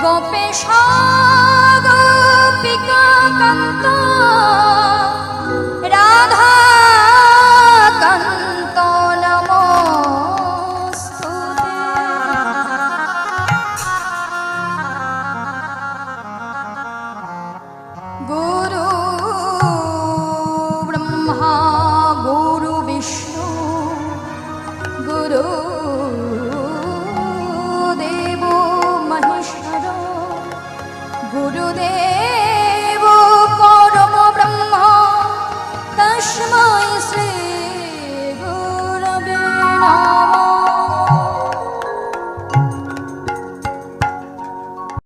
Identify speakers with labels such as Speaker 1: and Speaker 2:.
Speaker 1: গোপেশ গোপিকা কান্ত রাধা কান্ত নমস্তুতে। গুরু ব্রহ্মা গুরু বিষ্ণু গুরু দেব মহেশ্বর গুরুদেব